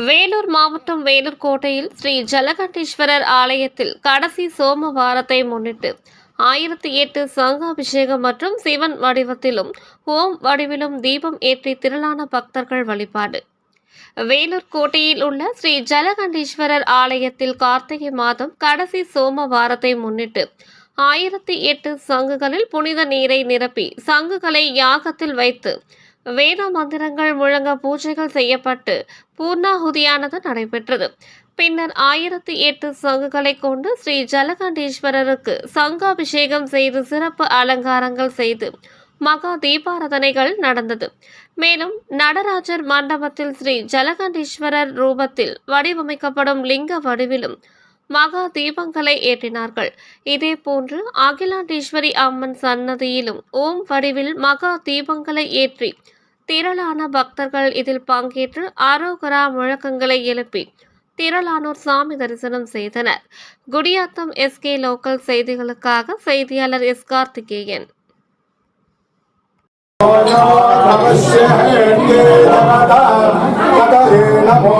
வேலூர் மாவட்டம் வேலூர் கோட்டையில் ஸ்ரீ ஜலகண்டேஸ்வரர் ஆலயத்தில் கடைசி சோமவாரத்தை முன்னிட்டு 1008 சங்காபிஷேகம் மற்றும் சிவன் வடிவத்திலும் ஓம் வடிவிலும் தீபம் ஏற்றி திரளான பக்தர்கள் வழிபாடு. வேலூர் கோட்டையில் உள்ள ஸ்ரீ ஜலகண்டேஸ்வரர் ஆலயத்தில் கார்த்திகை மாதம் கடைசி சோமவாரத்தை முன்னிட்டு 1008 சங்குகளில் புனித நீரை நிரப்பி சங்குகளை யாகத்தில் வைத்து வேத மந்திரங்கள் முழங்க பூஜைகள் செய்யப்பட்டு பூர்ணாகுதியானது நடைபெற்றது. பின்னர் 1008 சங்குகளை கொண்டு ஸ்ரீ ஜலகண்டேஸ்வரருக்கு சங்காபிஷேகம் செய்து சிறப்பு அலங்காரங்கள் செய்து மகா தீபாராதனைகள் நடந்தது. மேலும் நடராஜர் மண்டபத்தில் ஸ்ரீ ஜலகண்டேஸ்வரர் ரூபத்தில் வடிவமைக்கப்படும் லிங்க வடிவிலும் மகா தீபங்களை ஏற்றினார்கள். இதேபோன்று அகிலாண்டேஸ்வரி அம்மன் சன்னதியிலும் ஓம் வடிவில் மகா தீபங்களை ஏற்றி திரளான பக்தர்கள் இதில் பங்கேற்று அரோகரா முழக்கங்களை எழுப்பி திரளானோர் சாமி தரிசனம் செய்தனர். குடியாத்தம் SK லோக்கல் செய்திகளுக்காக செய்தியாளர் S. கார்த்திகேயன். நமோ